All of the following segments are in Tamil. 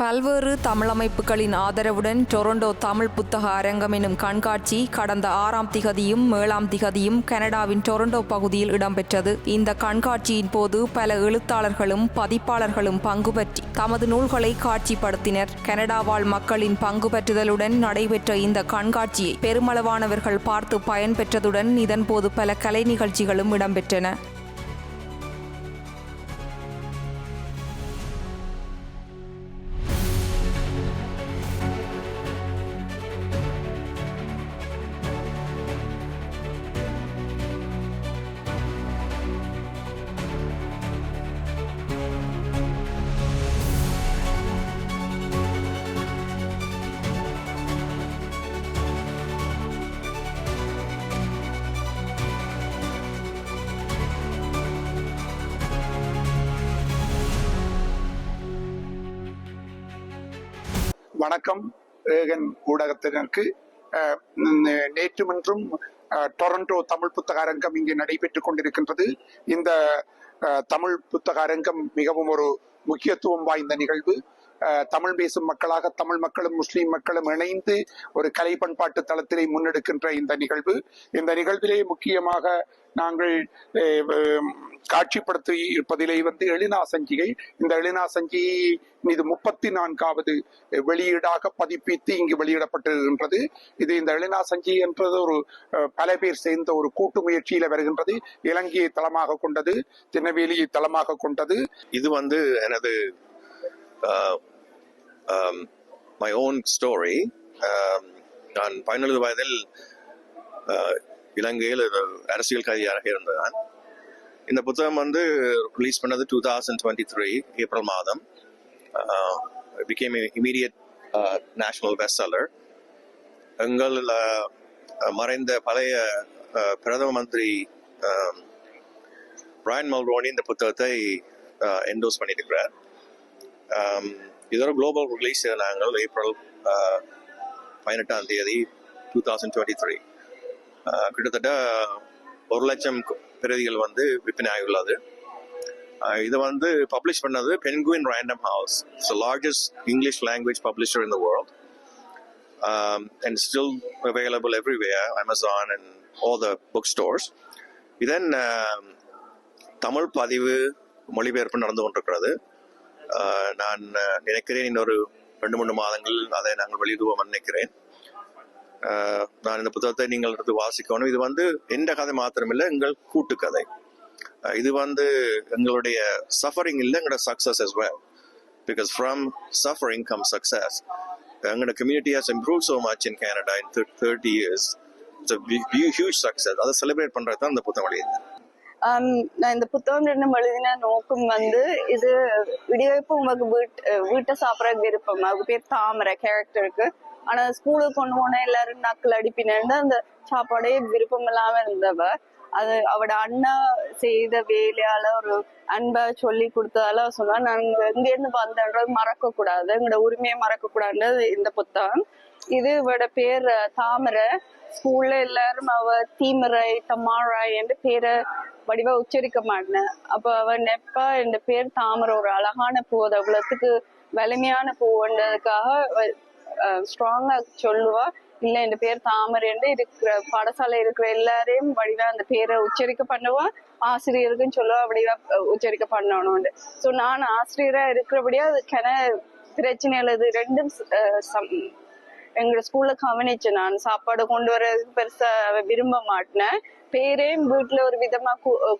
பல்வேறு தமிழமைப்புகளின் ஆதரவுடன் டொரண்டோ தமிழ் புத்தக அரங்கம் எனும் கண்காட்சி கடந்த 6ஆம் திகதியும் 7ஆம் திகதியும் கனடாவின் டொரண்டோ பகுதியில் இடம்பெற்றது. இந்த கண்காட்சியின் போது பல எழுத்தாளர்களும் பதிப்பாளர்களும் பங்கு பற்றி தமது நூல்களை காட்சிப்படுத்தினர். கனடா வாழ் மக்களின் பங்கு பற்றுதலுடன் நடைபெற்ற இந்த கண்காட்சியை பெருமளவானவர்கள் பார்த்து பயன்பெற்றதுடன் இதன்போது பல கலை நிகழ்ச்சிகளும் இடம்பெற்றன. வணக்கம். ஏகன் ஊடகத்தினருக்கு நேற்று மற்றும் டொரண்டோ தமிழ் புத்தக அரங்கம் இங்கே நடைபெற்றுக் கொண்டிருக்கின்றது. இந்த தமிழ் புத்தக அரங்கம் மிகவும் ஒரு முக்கியத்துவம் வாய்ந்த நிகழ்வு. தமிழ் பேசும் மக்களாக தமிழ் மக்களும் முஸ்லீம் மக்களும் இணைந்து ஒரு கலை பண்பாட்டு தளத்திலே முன்னெடுக்கின்ற இந்த நிகழ்விலே முக்கியமாக நாங்கள் காட்சிப்படுத்தி இருப்பதிலே எழினா சஞ்சிகை. இந்த எழினா சஞ்சிகை இது 34வது வெளியீடாக பதிப்பித்து இங்கு வெளியிடப்பட்டிருக்கின்றது. இது இந்த எழினா சஞ்சிகை என்றது ஒரு பல பேர் சேர்ந்த ஒரு கூட்டு முயற்சியில வருகின்றது. இலங்கையை தளமாக கொண்டது, திருநெல்வேலியை தளமாக கொண்டது. இது எனது my own story. நான் 17 வயதில் இலங்கையில் அரசியல் கைதியாக இருந்தேன். இந்த புத்தகம் ரிலீஸ் பண்ணது 2023 ஏப்ரல் மாதம். became an immediate national bestseller. எங்கள் மறைந்த பழைய பிரதம மந்திரி பிரையன் மல்ரோனி இந்த புத்தகத்தை என்டோஸ் பண்ணியிருக்கிறார். இதோட குளோபல் ரிலீஸ் நாங்கள் ஏப்ரல் 18ஆம் தேதி 2023. கிட்டத்தட்ட 100,000 பிரதிகள் விற்பனை ஆகியுள்ளது. இது பப்ளிஷ் பண்ணது Penguin Random House. It's the largest English language publisher in the world, and still available everywhere, Amazon and all the bookstores. இதன் தமிழ் பதிவு மொழிபெயர்ப்பு நடந்து கொண்டிருக்கிறது. நான் நினைக்கிறேன் இன்னொரு 2-3 மாதங்கள் அதை நாங்கள் வெளியிடுவோம் நினைக்கிறேன். நான் இந்த புத்தகத்தை நீங்கள் எடுத்து வாசிக்கணும். இது எந்த கதை மாத்திரமில்லை, எங்கள் கூட்டுக்கதை. இது எங்களுடைய சஃபரிங் இல்லை, எங்களோட success as well, because from suffering comes success. எங்களோட community has improved so much in Canada in 30 years. It's a huge success. அதை செலிப்ரேட் பண்றது தான் இந்த புத்தகம் எழுதினேன். நான் இந்த புத்தகம் எழுதின நோக்கம் இது விடியவைப்பு உங்களுக்கு வீட்டை சாப்பிட்ற விருப்பம். அவங்க பேர் தாமரை கேரக்டருக்கு. ஆனா ஸ்கூலுக்கு கொண்டு போன எல்லாரும் நக்கல் அடிப்பினு அந்த சாப்பாடே விருப்பம் இல்லாம இருந்தவ. அது அவட அண்ணா செய்த வேலையால ஒரு அன்பை சொல்லி கொடுத்ததால சொன்னா நாங்க எங்க இருந்து வந்தன்றது மறக்க கூடாது, எங்களோட உரிமையை மறக்க கூடாதுன்றது இந்த புத்தகம். இது இவட பேர் தாமரை. ஸ்கூல்ல எல்லாரும் அவ தீமரை தமாராய் என்று பேரை வடிவா உச்சரிக்க மாட்டேன். அப்ப அவ நெப்பா இந்த பேர் தாமரை ஒரு அழகான பூ, அது அவ்வளவுக்கு வலிமையான பூன்றதுக்காக ஸ்ட்ராங்கா சொல்லுவா. இல்ல இந்த பேர் தாமரை என்று இருக்கிற பாடசாலை இருக்கிற எல்லாரையும் வடிவா அந்த பேரை உச்சரிக்க பண்ணுவா. ஆசிரியருக்குன்னு சொல்லுவா வடிவா உச்சரிக்க பண்ணணும். சோ நான் ஆசிரியரா இருக்கிறபடியா அதுக்கான பிரச்சனை எழுது ரெண்டும் எங்க ஸ்கூல்ல கவனிச்சு நான் சாப்பாடு கொண்டு வரதுக்கு பெருசா விரும்ப மாட்டேன். பேரையும் வீட்டுல ஒரு விதமா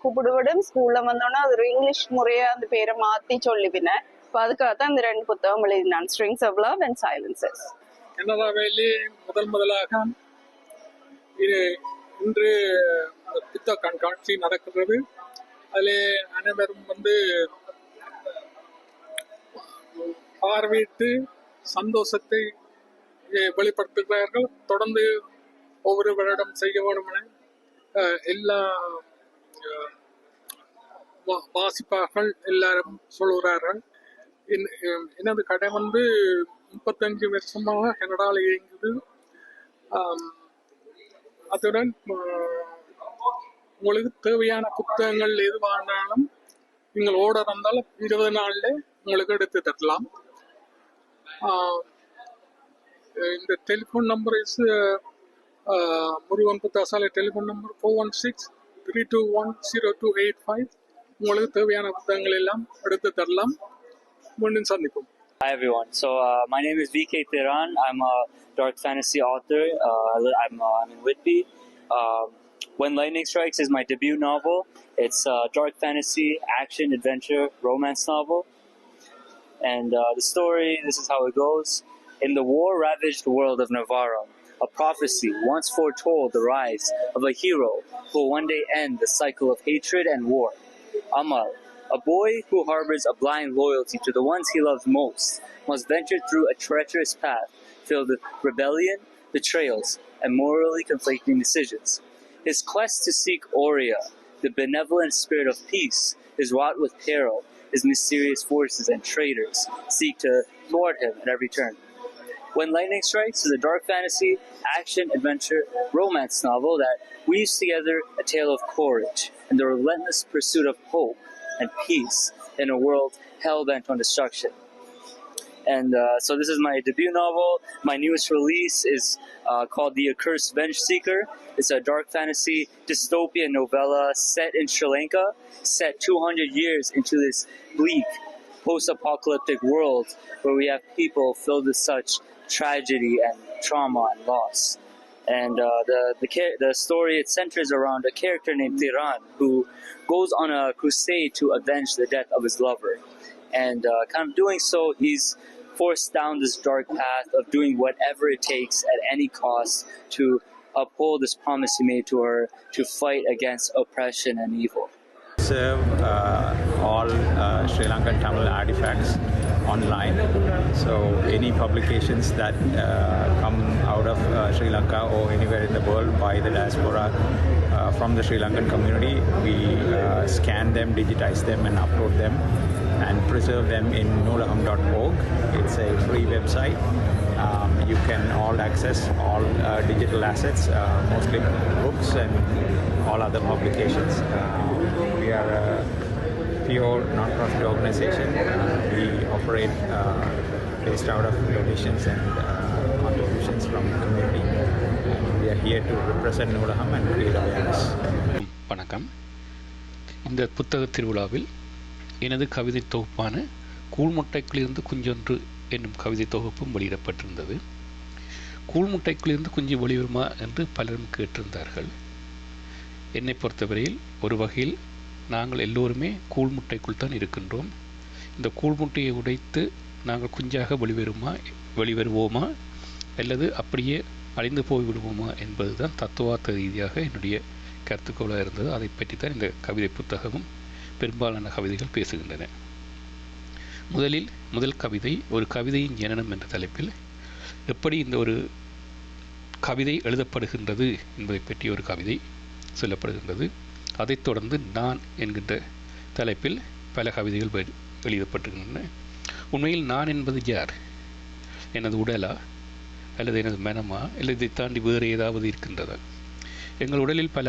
கூப்பிடுவிடும், ஸ்கூல்ல வந்தோன்னா அது ஒரு இங்கிலீஷ் முறையா அந்த பேரை மாத்தி சொல்லிவினேன். இப்ப அதுக்காகத்தான் இந்த 2 புத்தகம் எழுதினான், Strings of Love and Silences. கனடாவிலே முதலாக இன்று புத்தக கண்காட்சி நடக்கிறது. அதில் அனைவரும் பார்வையிட்டு சந்தோஷத்தை வெளிப்படுத்துகிறார்கள். தொடர்ந்து ஒவ்வொரு வருடம் செய்ய வேண்டும் என எல்லா வாசிப்பார்கள் எல்லாரும் சொல்கிறார்கள். எனது கடை 35 வருஷமாக கனடாவில் இயங்குது. அத்துடன் உங்களுக்கு தேவையான புத்தகங்கள் எதுவானாலும் நீங்கள் ஓட வந்தாலும் 20 நாள்ல உங்களுக்கு எடுத்து தரலாம். இந்த டெலிஃபோன் நம்பர் இஸ் முருகன் புத்தாசாலை டெலிஃபோன் நம்பர் 416-321-0285. உங்களுக்கு தேவையான புத்தகங்கள் எல்லாம் எடுத்து தரலாம். மீண்டும் சந்திப்போம். Hi everyone. So my name is VK Theran. I'm a dark fantasy author. I'm in Whitby. When Lightning Strikes is my debut novel. It's a dark fantasy, action, adventure, romance novel. And the story, this is how it goes. In the war-ravaged world of Navarro, a prophecy once foretold the rise of a hero who will one day end the cycle of hatred and war. Amal, a boy who harbors a blind loyalty to the ones he loves most, must venture through a treacherous path filled with rebellion, betrayals, and morally conflicting decisions. His quest to seek Aurea, the benevolent spirit of peace, is wrought with peril as mysterious forces and traitors seek to thwart him at every turn. When Lightning Strikes is a dark fantasy, action, adventure, romance novel that weaves together a tale of courage and the relentless pursuit of hope and peace in a world hell-bent on destruction. And so this is my debut novel. My newest release is called The Accursed Venge Seeker. It's a dark fantasy dystopian novella set in Sri Lanka, set 200 years into this bleak post-apocalyptic world where we have people filled with such tragedy and trauma and loss. And the story, it centers around a character named Tiran who goes on a crusade to avenge the death of his lover. And kind of doing so, he's forced down this dark path of doing whatever it takes at any cost to uphold this promise he made to her to fight against oppression and evil. Serve all Sri Lankan Tamil artifacts online. So any publications that come out of Sri Lanka or anywhere in the world by the diaspora from the Sri Lankan community, we scan them, digitize them and upload them and preserve them in noolaham.org. It's a free website. You can all access all digital assets, mostly books and all other publications. We are a pure non-profit organization. We operate based out of donations and contributions from the community. And we are here to represent Noolaham and create awareness. வணக்கம். இந்த புத்தக திருவிழாவில் எனது கவிதை தொகுப்பான கூழ்முட்டைக்குள்ளிருந்து குஞ்சொன்று என்னும் கவிதை தொகுப்பும் வெளியிடப்பட்டிருந்தது. கூழ்முட்டைக்குள்ளிருந்து குஞ்சு வெளிவருமா என்று பலரும் கேட்டிருந்தார்கள். என்னை பொறுத்தவரையில் ஒரு வகையில் நாங்கள் எல்லோருமே கூழ்முட்டைக்குள் தான் இருக்கின்றோம். இந்த கூழ்முட்டையை உடைத்து நாங்கள் குஞ்சாக வெளிவருவோமா அல்லது அப்படியே அழிந்து போய்விடுவோமா என்பது தான் தத்துவார்த்த ரீதியாக என்னுடைய கருத்துக்கோளாக இருந்தது. அதை பற்றி தான் இந்த கவிதை புத்தகமும் பெரும்பாலான கவிதைகள் பேசுகின்றன. முதல் கவிதை ஒரு கவிதையின் ஜனனம் என்ற தலைப்பில் எப்படி இந்த ஒரு கவிதை எழுதப்படுகின்றது என்பதை பற்றி ஒரு கவிதை சொல்லப்படுகின்றது. அதைத் தொடர்ந்து நான் என்கின்ற தலைப்பில் பல கவிதைகள் எழுதப்பட்டிருக்கின்றன. உண்மையில் நான் என்பது யார்? எனது உடலா அல்லது எனது மனமா அல்லது இதை தாண்டி வேறு ஏதாவது இருக்கின்றதா? எங்கள் உடலில் பல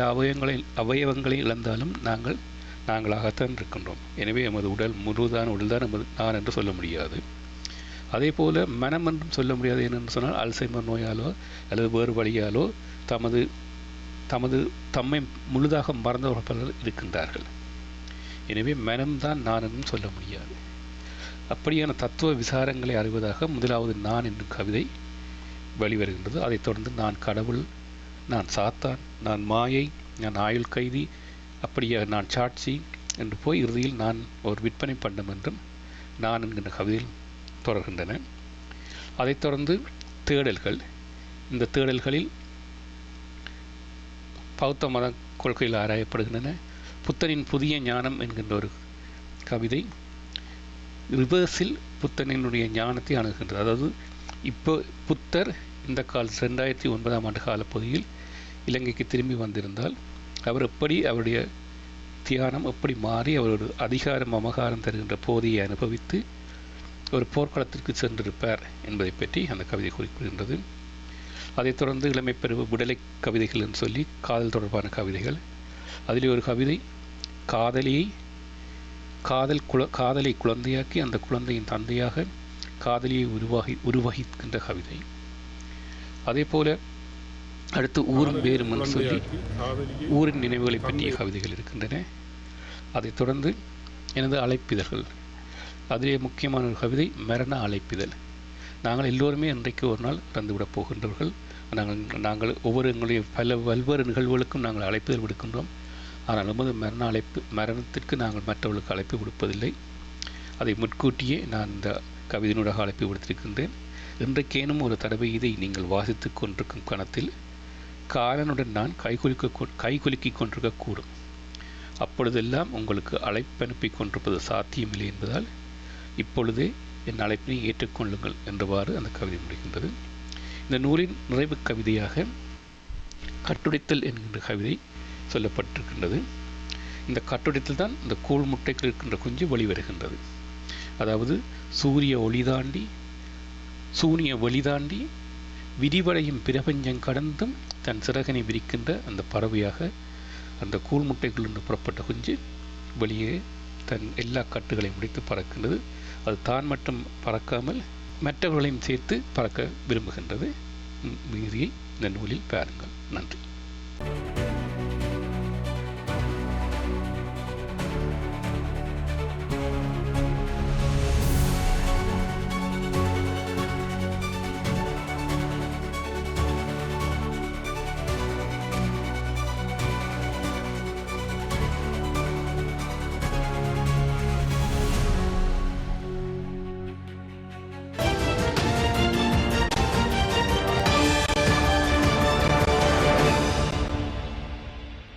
அவயவங்களை இழந்தாலும் நாங்களாகத்தான் இருக்கின்றோம். எனவே எமது உடல் முழுதான உடல்தான் நமது நான் என்று சொல்ல முடியாது. அதே போல மனம் என்றும் சொல்ல முடியாது. என்னென்று சொன்னால் அல்சைமர் நோயாலோ அல்லது வேறு வழியாலோ தம்மை முழுதாக மறந்தவர்கள் பலர் இருக்கின்றார்கள். எனவே மனம்தான் நான் என்றும் சொல்ல முடியாது. அப்படியான தத்துவ விசாரங்களை அறிவதாக முதலாவது நான் என்னும் கவிதை வெளிவருகின்றது. அதைத் தொடர்ந்து நான் கடவுள், நான் சாத்தான், நான் மாயை, நான் ஆயுள் கைதி, அப்படியே நான் சாட்சி என்று போய் இறுதியில் நான் ஒரு விற்பனை பண்டம் என்றும் நான் என்கின்ற கவிதையில் தொடர்கின்றன. அதைத் தொடர்ந்து தேடல்கள். இந்த தேடல்களில் பௌத்த மத கொள்கையில் ஆராயப்படுகின்றன. புத்தனின் புதிய ஞானம் என்கின்ற ஒரு கவிதை ரிவர்ஸில் புத்தனினுடைய ஞானத்தை அணுகின்றது. அதாவது இப்போ புத்தர் இந்த 2009 ஆண்டு காலப்பகுதியில் இலங்கைக்கு திரும்பி வந்திருந்தால் அவர் எப்படி அவருடைய தியானம் எப்படி மாறி அவர் ஒரு அதிகாரம் அமகாரம் தருகின்ற போதையை அனுபவித்து ஒரு போர்க்களத்திற்கு சென்றிருப்பார் என்பதை பற்றி அந்த கவிதை குறிப்பிடுகின்றது. அதைத் தொடர்ந்து இளமை பருவ விடலை கவிதைகள் என்று சொல்லி காதல் தொடர்பான கவிதைகள். அதில் ஒரு கவிதை காதலை குழந்தையாக்கி அந்த குழந்தையின் தந்தையாக காதலியை உருவகிக்கின்ற கவிதை. அதே போல அடுத்து ஊரும் வேறும் என்று சொல்லி ஊரின் நினைவுகளை பற்றிய கவிதைகள் இருக்கின்றன. அதைத் தொடர்ந்து எனது அழைப்பிதழ்கள், அதிலே முக்கியமான ஒரு கவிதை மரண அழைப்பிதழ். நாங்கள் எல்லோருமே இன்றைக்கு ஒரு நாள் இறந்துவிடப் போகின்றவர்கள். நாங்கள் எங்களுடைய பல்வேறு நிகழ்வுகளுக்கும் நாங்கள் அழைப்பிதழ் விடுக்கின்றோம். ஆனால் நமது மரணத்திற்கு நாங்கள் மற்றவர்களுக்கு அழைப்பு விடுப்பதில்லை. அதை முன்கூட்டியே நான் இந்த கவிதையினூடாக அழைப்பு விடுத்திருக்கின்றேன். இன்றைக்கேனும் ஒரு தடவை இதை நீங்கள் வாசித்து கொண்டிருக்கும் கணத்தில் காலனுடன் நான் கைகுலுக்கிக் கொண்டிருக்கக்கூடும். அப்பொழுதெல்லாம் உங்களுக்கு அழைப்பனுப்பி கொண்டிருப்பது சாத்தியமில்லை என்பதால் இப்பொழுதே என் அழைப்பினை ஏற்றுக்கொள்ளுங்கள் என்றவாறு அந்த கவிதை முடிகின்றது. இந்த நூலின் நிறைவு கவிதையாக கட்டுடைத்தல் என்கின்ற கவிதை சொல்லப்பட்டிருக்கின்றது. இந்த கட்டுடைத்தல் தான் இந்த கூழ் முட்டைகள் இருக்கின்ற குஞ்சு வெளிவருகின்றது. அதாவது சூரிய ஒளி தாண்டி விரிவடையும் பிரபஞ்சம் கடந்தும் தன் சிறகனை விரிக்கின்ற அந்த பறவையாக அந்த கூழ் முட்டைகள் என்று புறப்பட்ட குஞ்சு வெளியே தன் எல்லா கட்டுகளையும் முடித்து பறக்கின்றது. அது தான் மட்டும் பறக்காமல் மற்றவர்களையும் சேர்த்து பறக்க விரும்புகின்றது. மீதியை இந்த நூலில் பாருங்கள். நன்றி.